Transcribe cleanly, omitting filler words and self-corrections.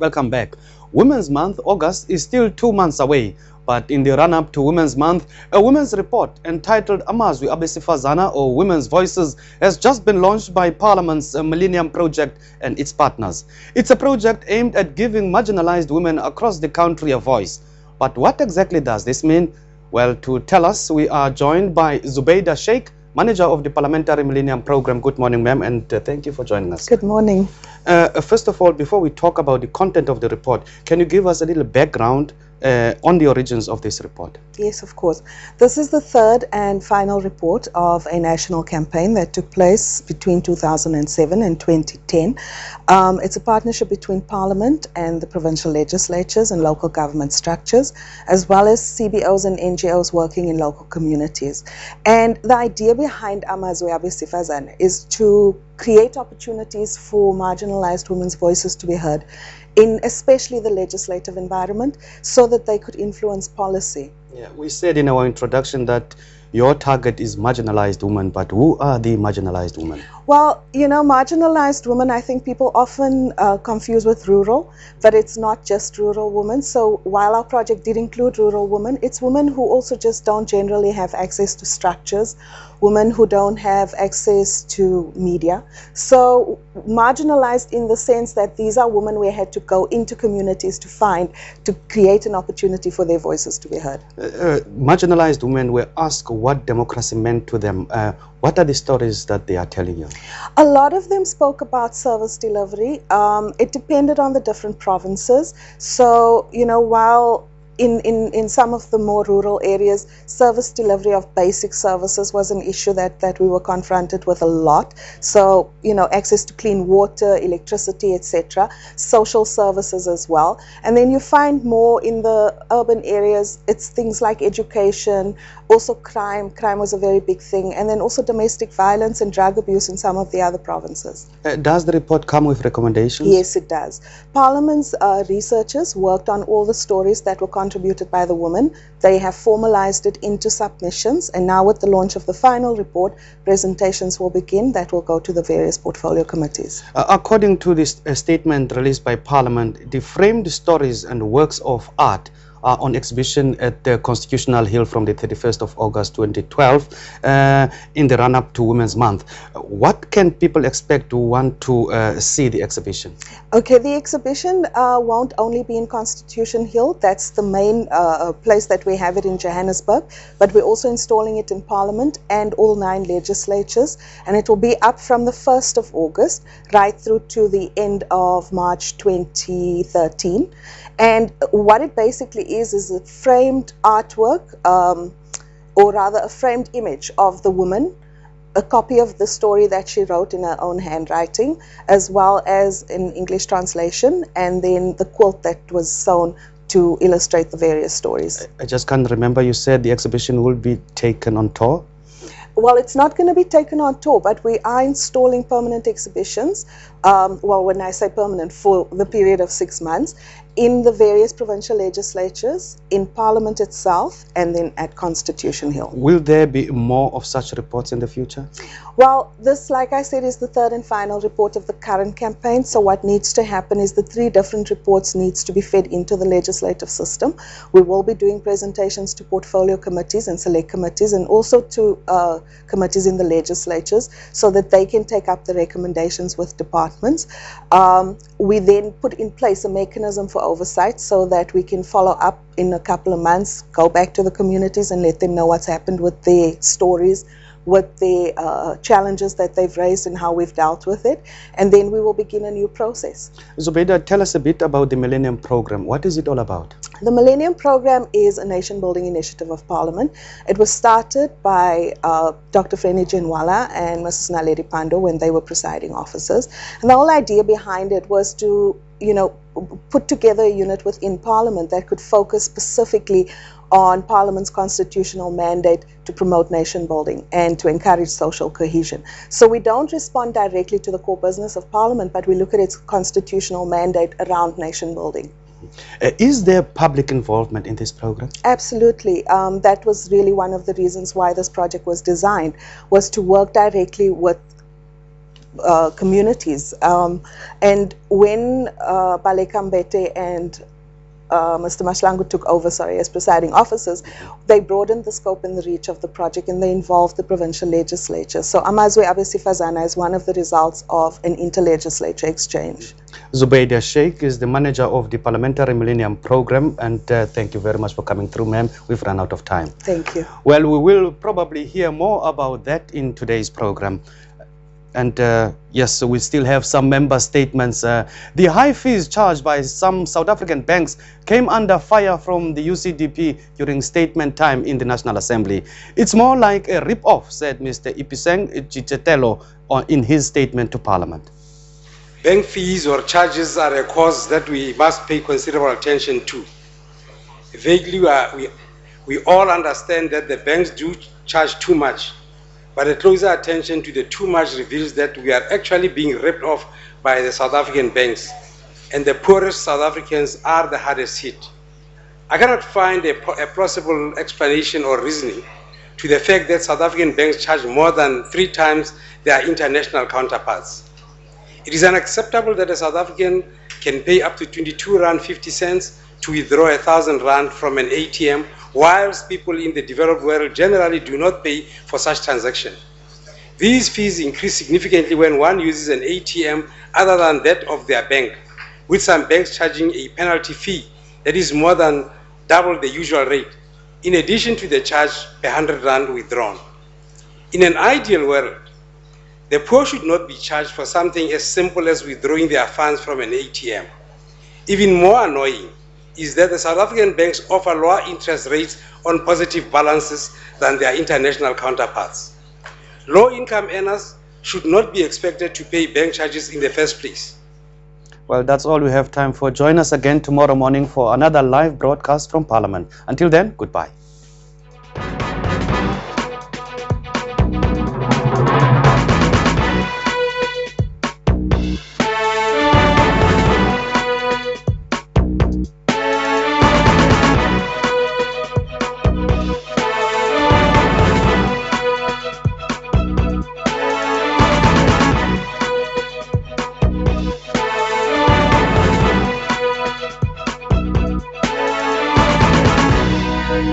Welcome back. Women's Month, August, is still 2 months away. But in the run-up to Women's Month, a women's report entitled Amazwi Abesifazana, or Women's Voices, has just been launched by Parliament's Millennium Project and its partners. It's a project aimed at giving marginalized women across the country a voice. But what exactly does this mean? Well, to tell us, we are joined by Zubeida Sheikh, Manager of the Parliamentary Millennium Program. Good morning, ma'am, and thank you for joining us. Good morning. First of all, before we talk about the content of the report, can you give us a little background on the origins of this report? Yes, of course. This is the third and final report of a national campaign that took place between 2007 and 2010. It's a partnership between Parliament and the provincial legislatures and local government structures, as well as CBOs and NGOs working in local communities. And the idea behind Amazwi Abesifazana is to create opportunities for marginalized women's voices to be heard in especially the legislative environment so that they could influence policy. Yeah, we said in our introduction that your target is marginalized women, but who are the marginalized women? Well, you know, marginalized women, I think people often confuse with rural, but it's not just rural women. So while our project did include rural women, it's women who also just don't generally have access to structures, women who don't have access to media. So marginalized in the sense that these are women we had to go into communities to find, to create an opportunity for their voices to be heard. Marginalized women were asked what democracy meant to them. What are the stories that they are telling you? A lot of them spoke about service delivery. It depended on the different provinces. So, you know, while in some of the more rural areas, service delivery of basic services was an issue that we were confronted with a lot. So, you know, access to clean water, electricity, etc., social services as well. And then you find more in the urban areas, it's things like education, also crime. Crime was a very big thing. And then also domestic violence and drug abuse in some of the other provinces. Does the report come with recommendations? Yes, it does. Parliament's researchers worked on all the stories that were contributed by the women. They have formalized it into submissions, and now with the launch of the final report, presentations will begin that will go to the various portfolio committees. According to this statement released by Parliament, the framed stories and works of art are on exhibition at the Constitutional Hill from the 31st of August 2012 in the run-up to Women's Month. What can people expect to want to see the exhibition? Okay, the exhibition won't only be in Constitution Hill. That's the main place that we have it in Johannesburg, but we're also installing it in Parliament and all 9 legislatures, and it will be up from the 1st of August right through to the end of March 2013. And what it basically is a framed artwork, or rather a framed image of the woman, a copy of the story that she wrote in her own handwriting, as well as an English translation, and then the quilt that was sewn to illustrate the various stories. I just can't remember, you said the exhibition will be taken on tour? Well, it's not going to be taken on tour, but we are installing permanent exhibitions, well, when I say permanent, for the period of 6 months, in the various provincial legislatures, in Parliament itself, and then at Constitution Hill. Will there be more of such reports in the future? Well, this, like I said, is the third and final report of the current campaign. So what needs to happen is the 3 different reports needs to be fed into the legislative system. We will be doing presentations to portfolio committees and select committees, and also to committees in the legislatures, so that they can take up the recommendations with departments. We then put in place a mechanism for oversight so that we can follow up in a couple of months, go back to the communities and let them know what's happened with their stories, with the challenges that they've raised and how we've dealt with it, and then we will begin a new process. Zubeida, tell us a bit about the Millennium Program. What is it all about? The Millennium Program is a nation-building initiative of Parliament. It was started by Dr. Freni Jinwala and Mrs. Naledi Pando when they were presiding officers. And the whole idea behind it was to, you know, put together a unit within Parliament that could focus specifically on Parliament's constitutional mandate to promote nation building and to encourage social cohesion. So we don't respond directly to the core business of Parliament, but we look at its constitutional mandate around nation building. Is there public involvement in this program? Absolutely. That was really one of the reasons why this project was designed, was to work directly with communities. And when Baleka Mbete and Mr. Mahlangu took over, as presiding officers, they broadened the scope and the reach of the project, and they involved the provincial legislature. So Amazwi Abesifazana is one of the results of an interlegislature exchange. Zubaydah Sheikh is the manager of the Parliamentary Millennium Program, and thank you very much for coming through, ma'am. We've run out of time. Thank you. Well, we will probably hear more about that in today's program. And yes, so we still have some member statements. The high fees charged by some South African banks came under fire from the UCDP during statement time in the National Assembly. It's more like a rip-off, said Mr. Ipiseng Chitetelo in his statement to Parliament. Bank fees or charges are a cause that we must pay considerable attention to. Vaguely, we all understand that the banks do charge too much. But a closer attention to the too much reveals that we are actually being ripped off by the South African banks, and the poorest South Africans are the hardest hit. I cannot find a plausible explanation or reasoning to the fact that South African banks charge more than 3 times their international counterparts. It is unacceptable that a South African can pay up to 22 Rand 50 cents to withdraw 1,000 Rand from an ATM, whilst people in the developed world generally do not pay for such transactions. These fees increase significantly when one uses an ATM other than that of their bank, with some banks charging a penalty fee that is more than double the usual rate, in addition to the charge per 100 Rand withdrawn. In an ideal world, the poor should not be charged for something as simple as withdrawing their funds from an ATM. Even more annoying is that the South African banks offer lower interest rates on positive balances than their international counterparts. Low-income earners should not be expected to pay bank charges in the first place. Well, that's all we have time for. Join us again tomorrow morning for another live broadcast from Parliament. Until then, goodbye.